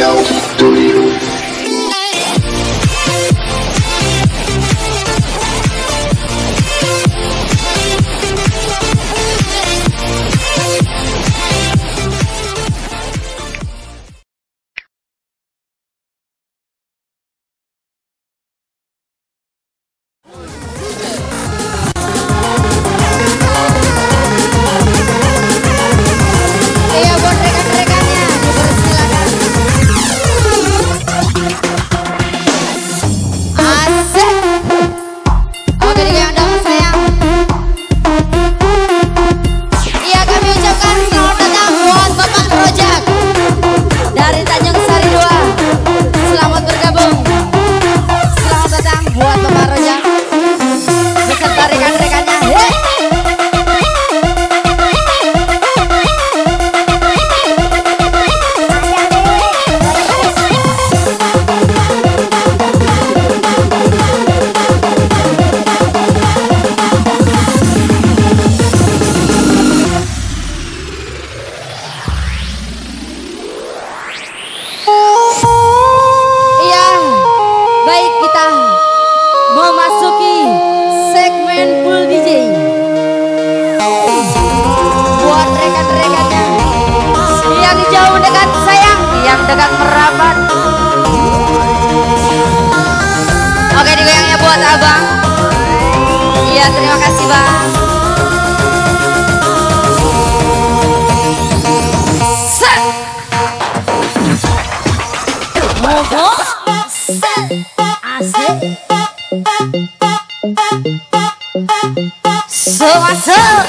Riau Studio. Memasuki segmen full DJ. Buat rekan-rekannya yang jauh dekat sayang, yang dekat merapat. Oke, digoyangnya buat abang. Iya, terima kasih bang. Mogo asik. Masuk.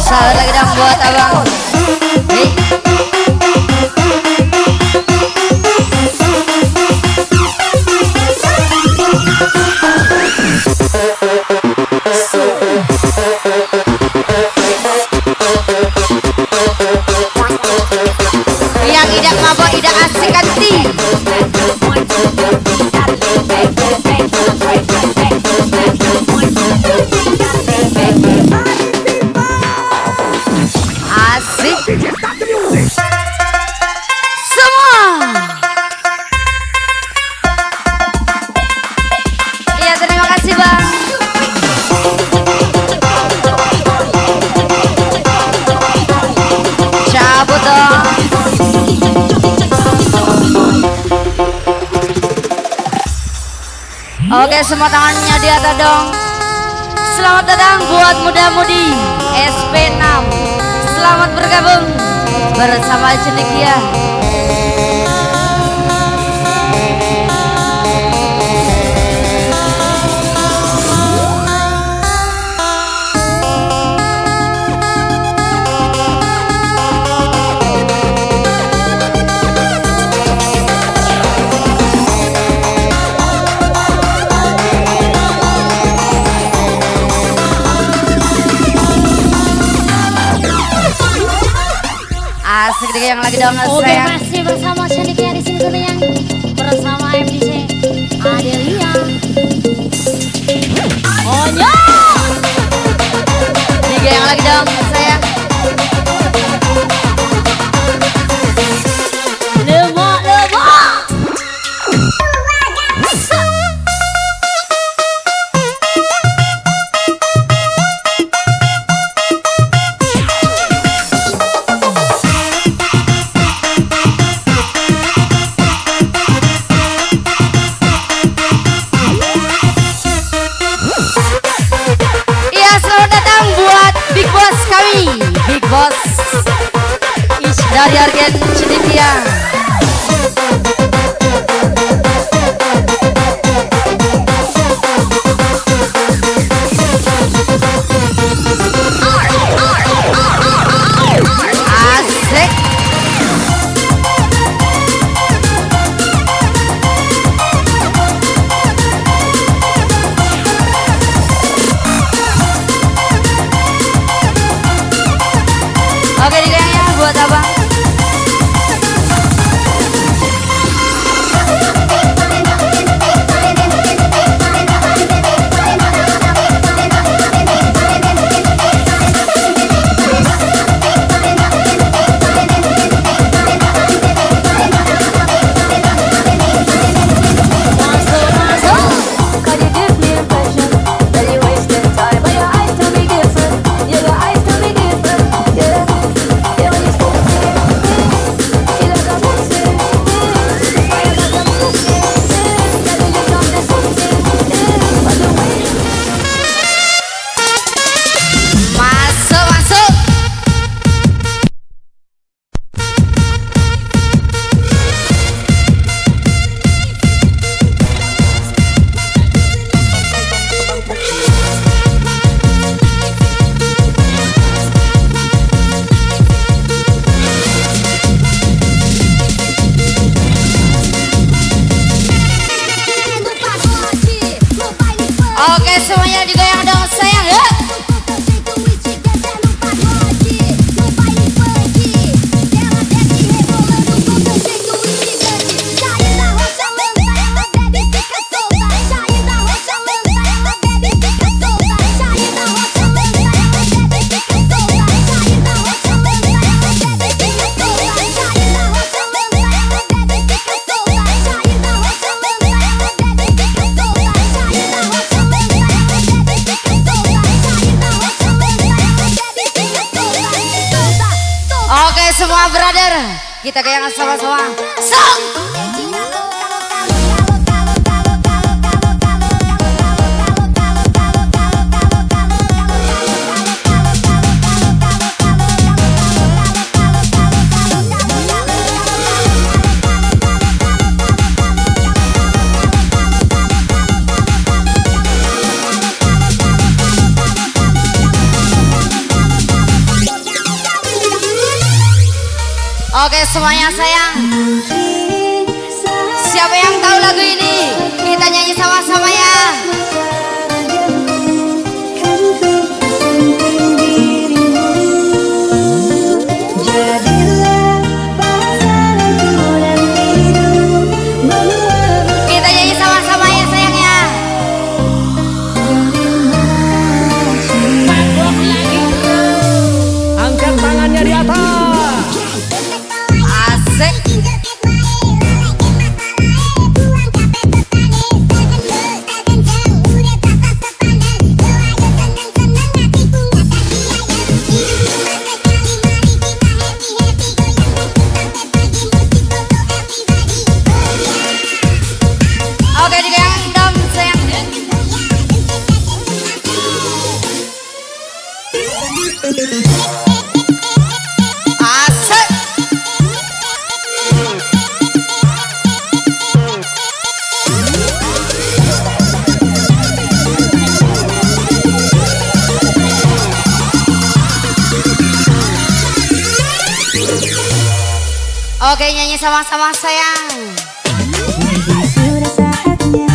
Salah lagi dong buat abang. Yang tidak mabok, tidak asik ganti. Asik semua. Iya, terima kasih bang. Cabut dong. Oke, semua tangannya di atas dong. Selamat datang buat muda-mudi SP6. Selamat bergabung bersama Cendekia. Asik deh yang lagi dong Oke, sayang. masih bersama Cendekia di sini yang bersama MDC Adelia. Oh no! Tiga yang lagi dong sayang. Lemak. Big Boss dari Argen Cendekia. Asik. Oke, digayangnya buat abang. Oke semuanya digoyang dong sayang ya. Oke semua brother, kita goyang sama-sama. Song. Oke semuanya sayang. Siapa yang tahu lagu ini? Kita nyanyi sama-sama ya. Kita nyanyi sama-sama ya sayang ya. Angkat tangannya di atas. Oke digoyang dong sayang. Asik. Oke nyanyi sama-sama sayang. Sudah saatnya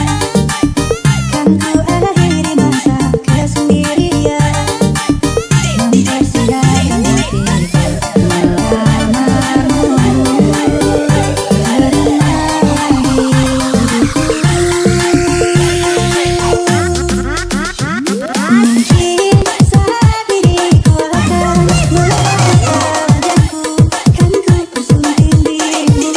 kan ku akhiri masa kesendirian, mempersiapkan diri melamarmu. Mungkin saat ini ku akan melepas wajahku, kan ku bersunting dirimu.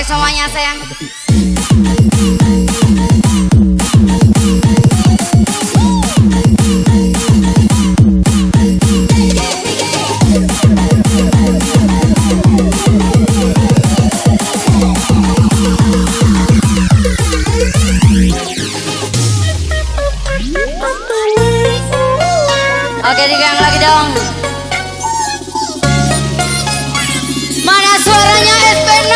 semuanya sayang. Oke, digang lagi dong. Mana suaranya SP6?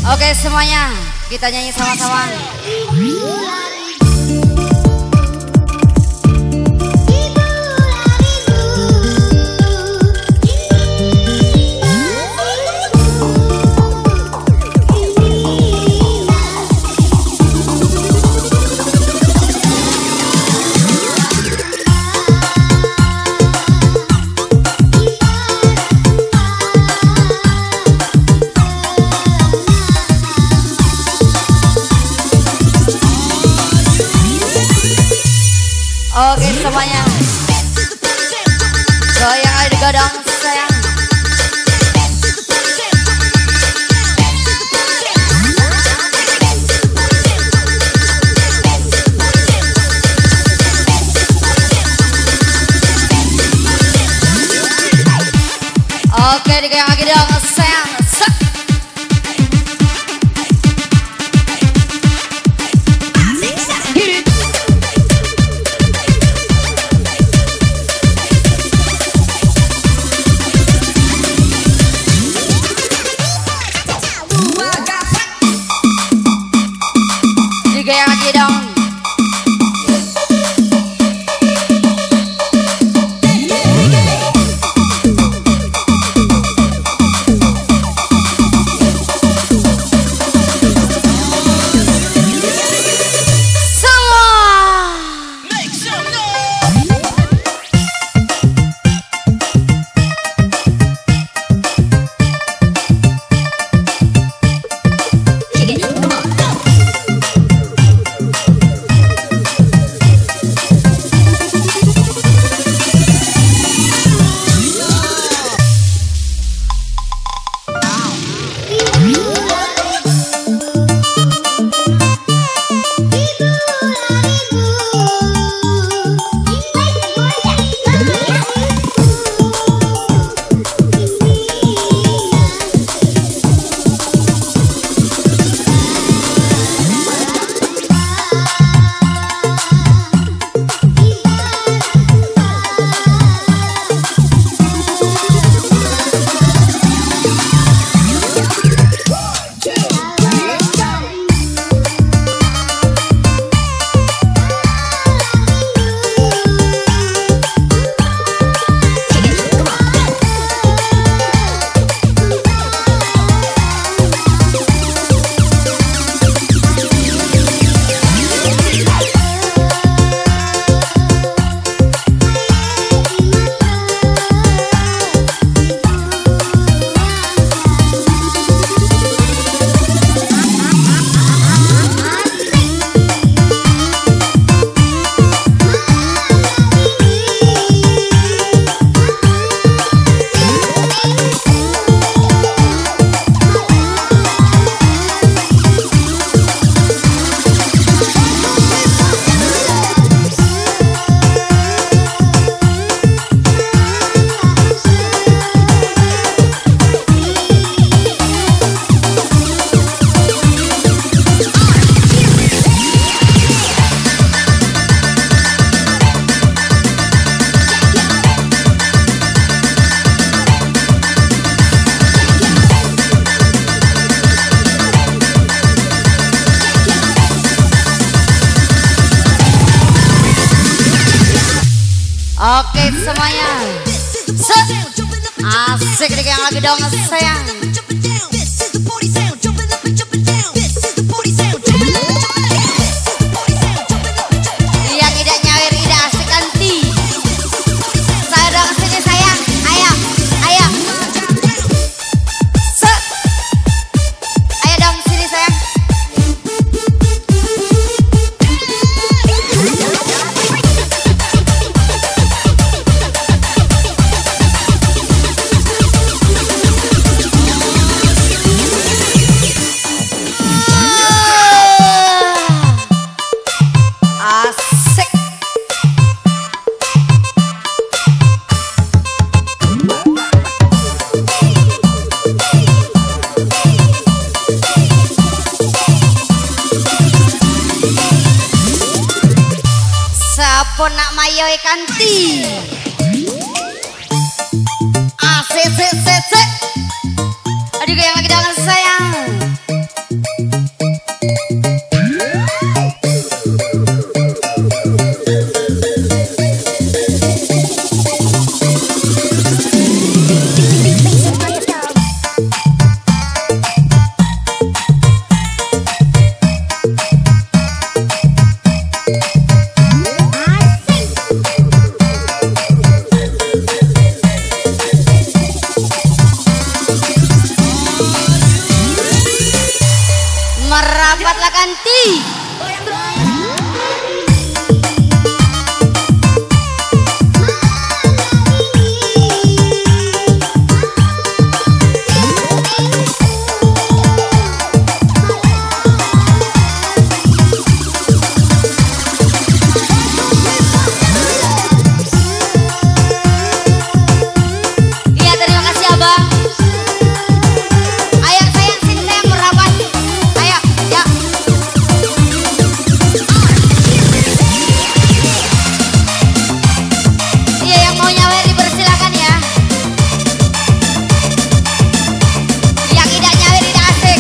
Oke semuanya, kita nyanyi sama-sama. Oke semuanya, goyang ada godong sayang. Oke digoyang lagi dong sayang. Digoyang lagi dong. semuanya. Asik nih yang lagi dong sayang. Yang tidak nyawer tidak asik nanti. Saya dong sini sayang. Ayo, ayo. Ayo dong sini sayang. Sapo nak mayo kanti. Asik. Aduh yang lagi dengan sayang. Merapatlah kanti. Iya terima kasih abang. Ayo sayang sini sayang merapat. Ayo ya. Iya yang mau nyawer dipersilakan ya. Yang tidak nyawer tidak asik.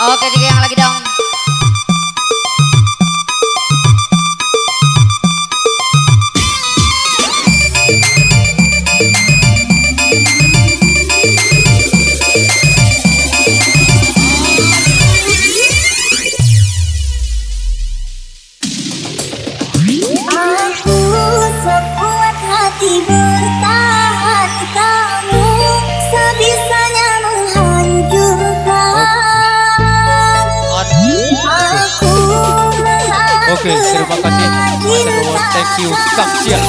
Oke tiga yang lagi dong. Aku sekuat hati bertahan, kamu sebisanya menghancurkan. Aku Oke, terima kasih. Matur thank you. Kaksia.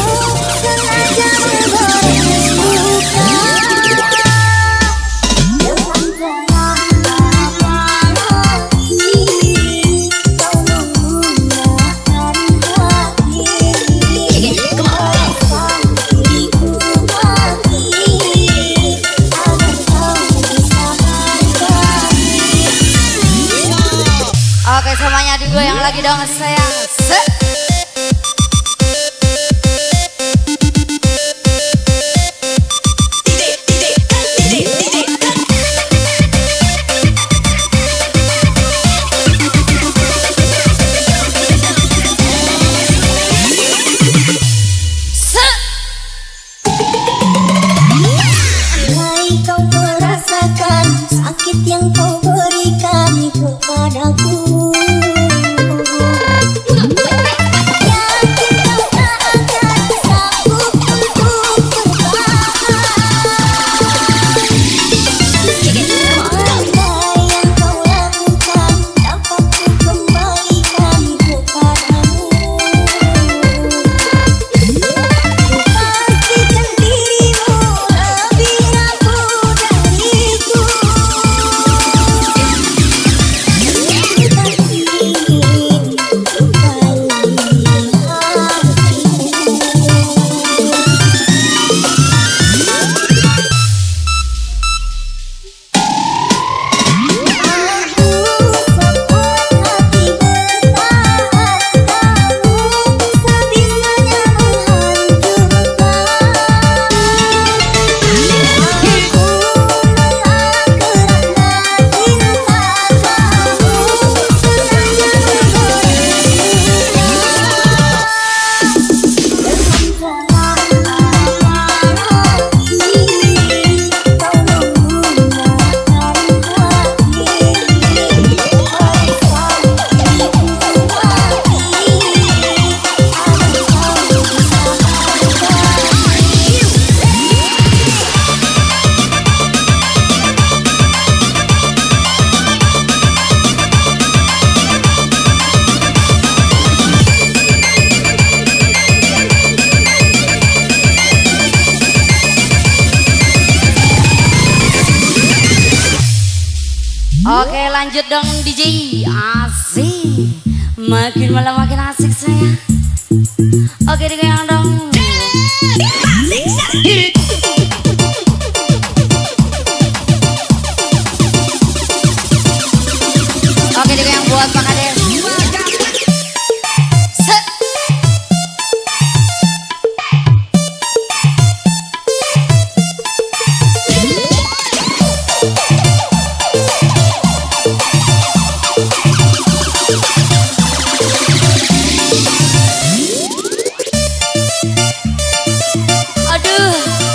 Oke semuanya di dua yang lagi dong sayang. Sakit yang kau berikan kepadaku. lanjut dong DJ. Asik. Makin malam makin asik saya. Oke digoyang dong. Oke digoyang buat Pak Kades. Aduh.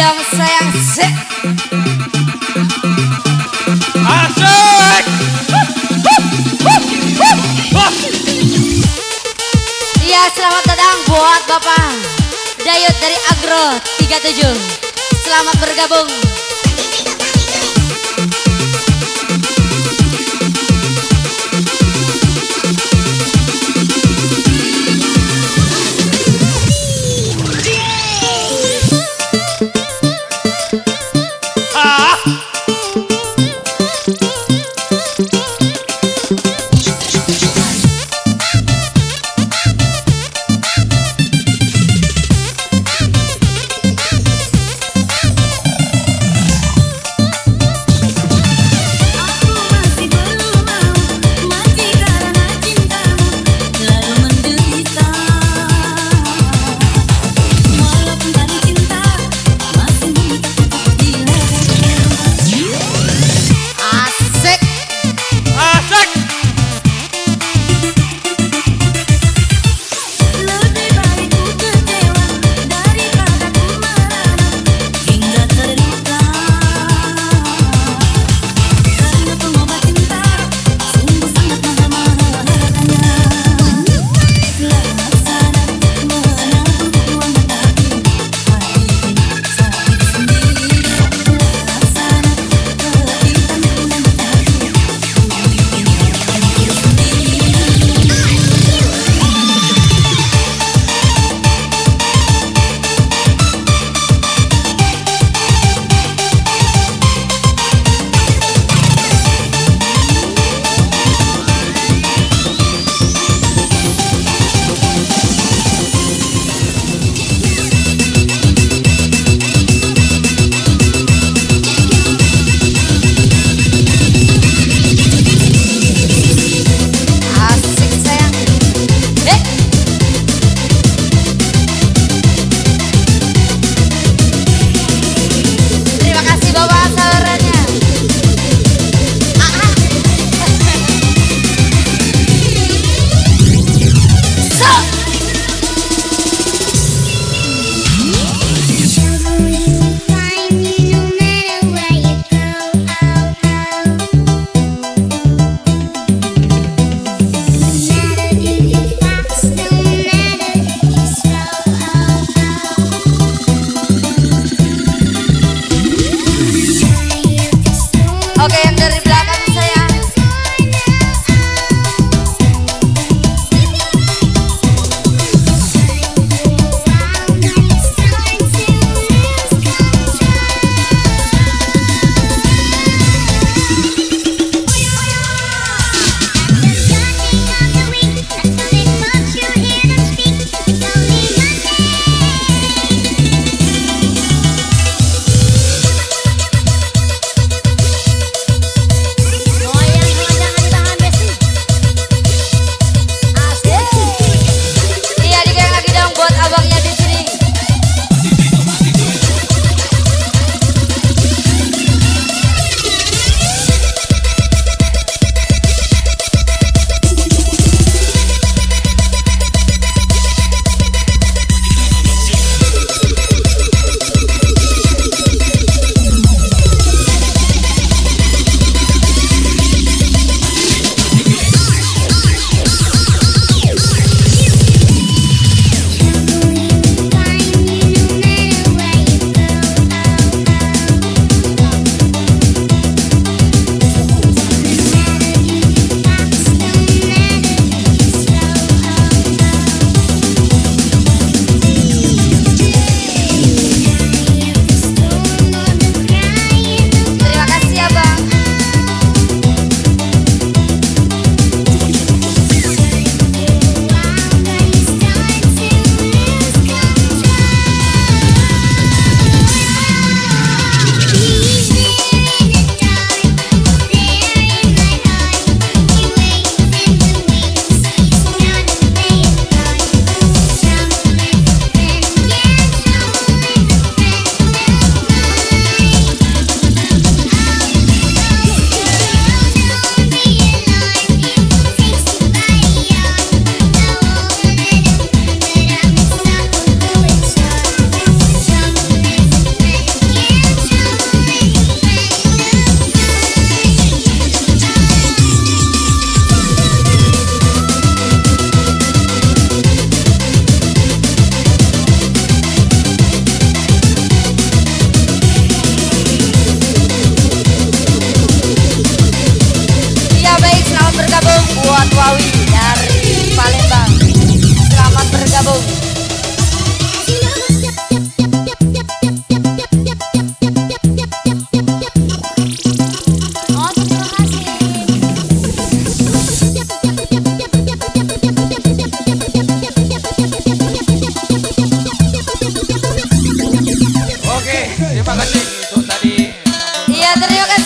dong sayang sih. Asik. Iya, selamat datang buat Bapak Dayut dari Agro 37. Selamat bergabung.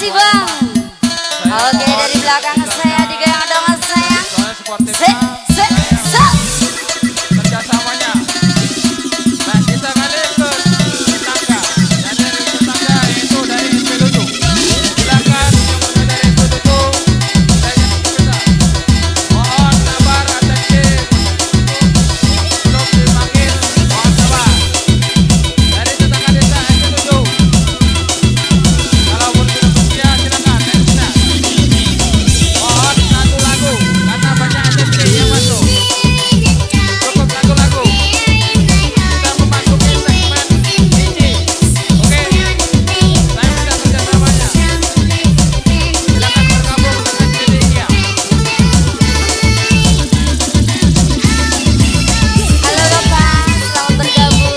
kasih bang. Oke dari belakang saya digoyang dengan saya. Se. Kerjasamanya. Nah kita balik ke tetangga. Dan dari tetangga itu dari Peludu. Silakan yang dari Peludu. Saya kita. Mohon sabar atensi. Belum dipanggil. Mohon sabar. Dari tetangga desa Peludu. Kalau sudah bersedia silakan naik sana. Mohon satu lagu karena banyak atensi yang masuk. Cukup satu lagu. Kita memasuki segmen DJ. Oke. Saya minta kerjasamanya. Silakan bergabung dengan DJ-nya. Halo Bapak, selamat bergabung.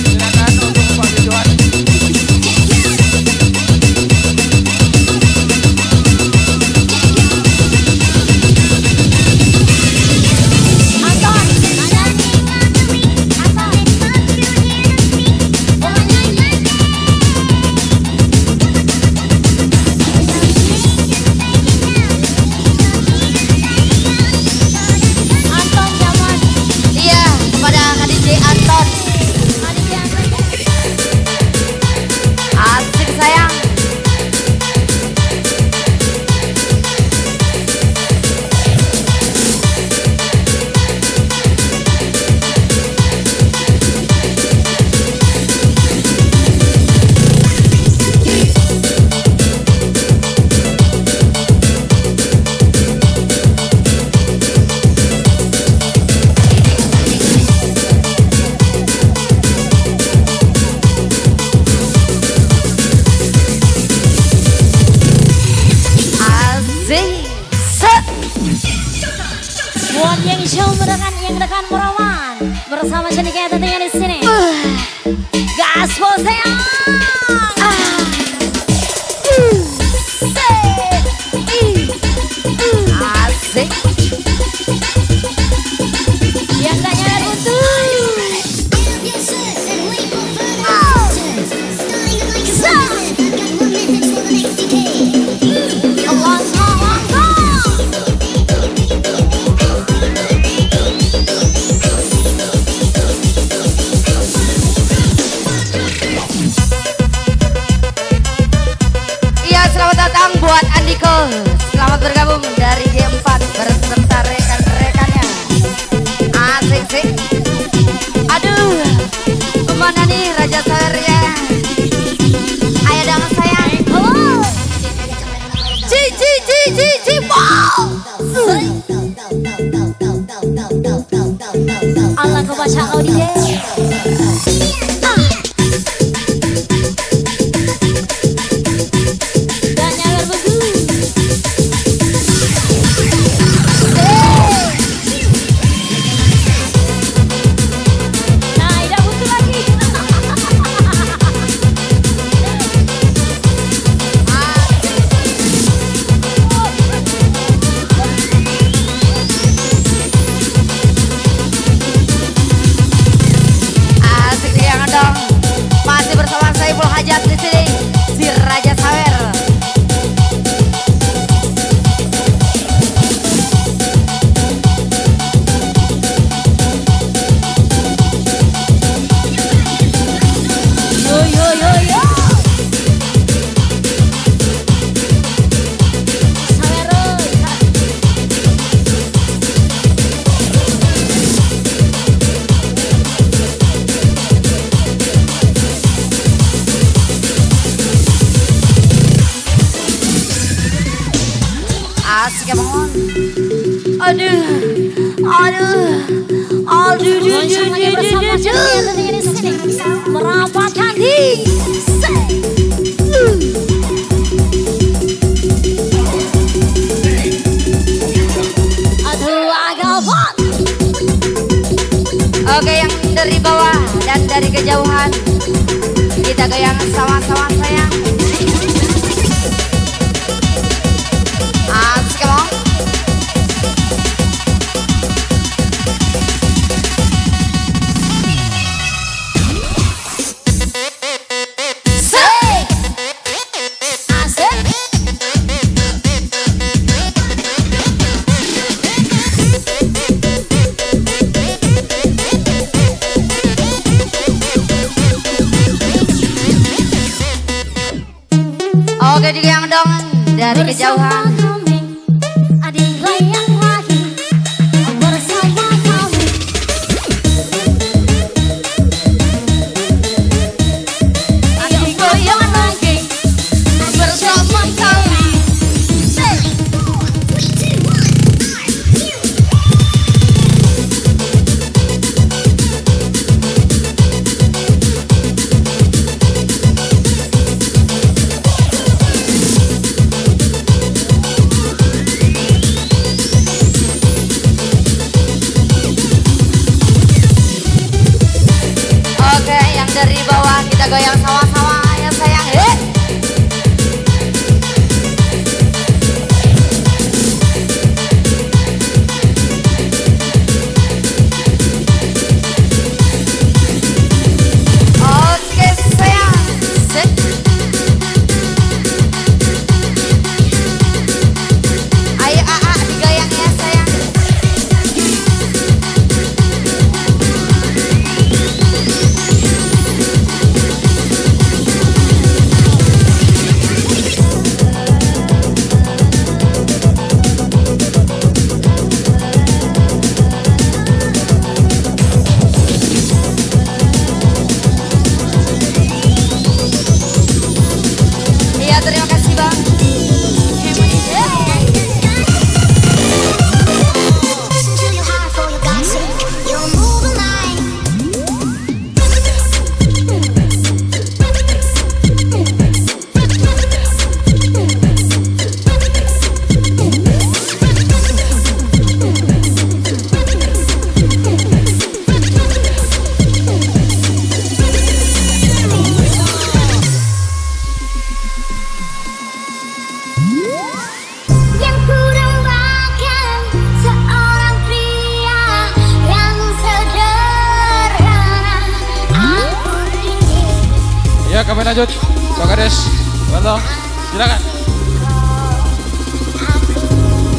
Silakan untuk Pak Ridwan. Anton zaman. Iya, kepada Kak DJ Anton. Asik sayang. Asik. Set. Buat yang show yang rekan Murawan bersama Cenika tentunya di sini. Gaspol sayang. Asik. Yang gak nyala buntu. Iya, selamat datang buat Andiko. Selamat bergabung dari G4 beserta rekan-rekannya. Asik sih. Aduh, kemana nih Raja Sawernya? Ayo dengan sayang. Oh. Ci, wow. Allah kau baca kau DJ. Gak nyala buntu. Nah, tidak buntu lagi. Semuanya bersama Ceria tentunya di sini merapatkan di aduh agak hot. Oke, yang dari bawah dan dari kejauhan kita goyang sama-sama sayang. Asik emang. Oke, digoyang dong dari kejauhan. Adik goyang lagi bersama kami. Adik goyang lagi bersama kami. Oke, yang dari bawah kita goyang sama-sama ya sayang. Oke sayang. Set. Ayo digoyang ya sayang. Iya, terima kasih bang. Yang kurangkan seorang pria yang sederhana. Aku ingin Ya, kami lanjut. Pak Kades, Banto, silakan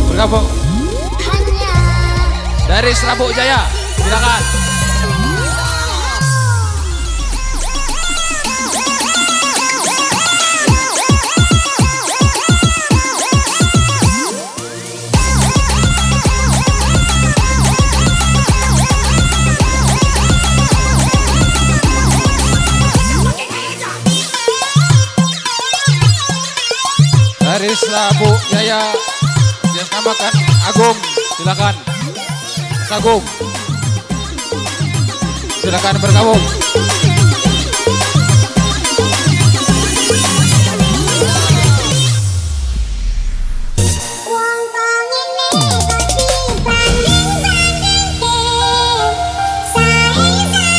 bergabung hanya dari Serabuk Jaya, silakan. Dari Serabuk Jaya yang namakan Agung, silakan. Mas Agung, silakan bergabung. wong pengen nih banding-banding ke sae-sae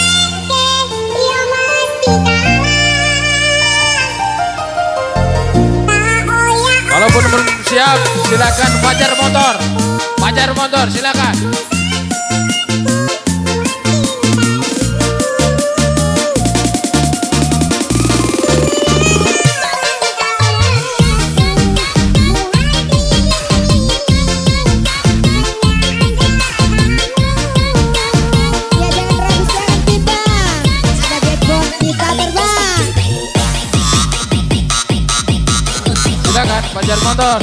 yo mesti kalah. Walaupun belum siap, silakan Fajar Motor. Fajar Motor, silakan. Ya jangan ragu sekarang kita ada jackpot kita terbang. Silakan Fajar Motor.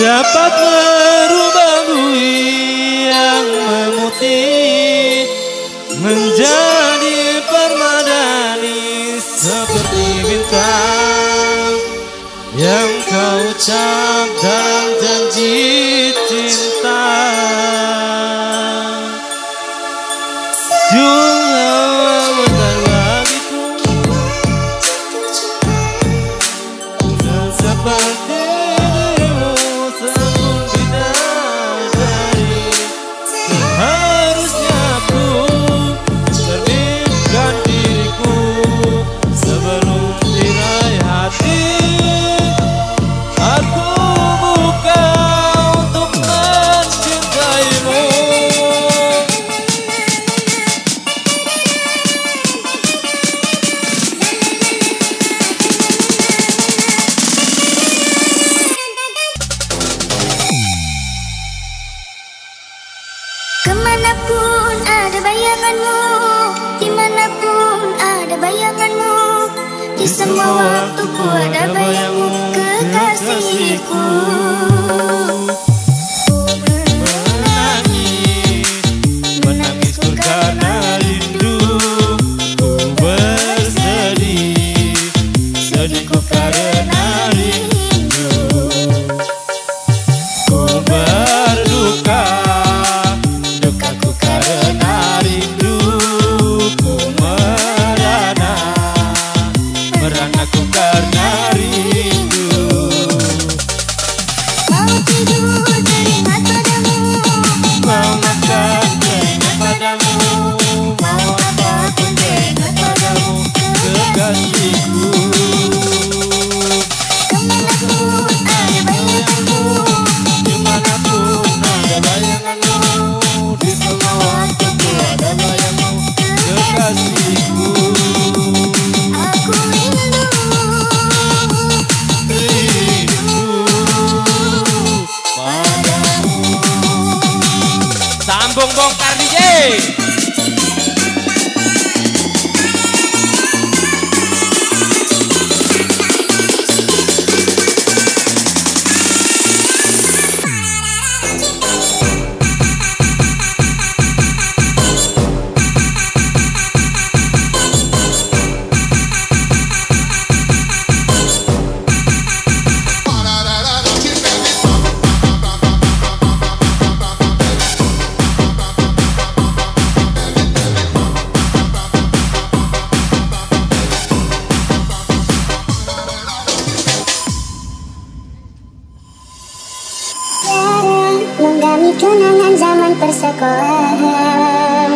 dapat merubah bui yang memutih menjadi permadani seperti bintang yang kau ucap dalam janji cinta. Juga bentar lagi dan seperti dirimu sambung bidadari. Seharusnya aku terbitkan diriku sebelum tirai hati. Aku buka untuk mencintaimu. Kemanapun ada bayanganmu, dimanapun ada bayanganmu, di semua waktuku ada bayangmu, kekasihku. Menangis pun karena rindu, ku bersedih, sedihku karena rindu, ku berduka, dukaku karena rindu, ku merana, meranaku karena rindu. Mau tidur teringat padamu, Mau makan teringat padamu, mau apapun teringat padamu, kekasihku. kemanapun ada bayanganmu, Dimanapun ada bayanganmu, di semua waktuku ada bayangmu, kekasihku. aku rindu. Rindu padamu. Sambung bongkar DJ. Menggami kenangan zaman persekolahan,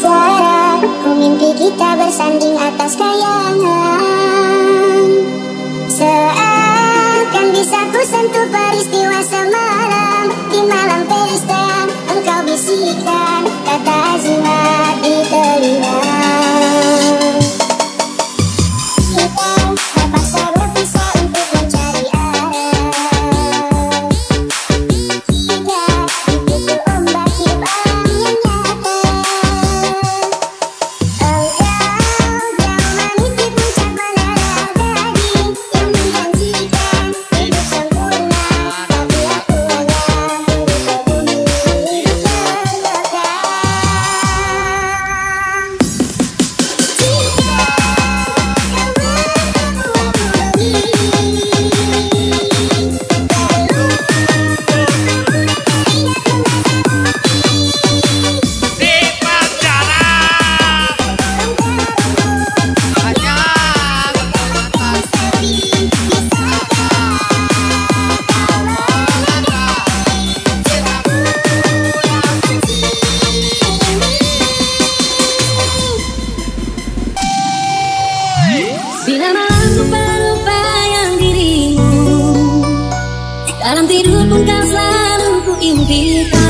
cara ku mimpi kita bersanding atas kayangan, seakan bisa ku sentuh peristiwa semalam. Di malam pesta engkau bisikan kata azimat di telinga. Kita terpaksa berpisah untuk mencari arah. Bila malam lupa yang dirimu, dalam tidur pun kau selalu ku impikan.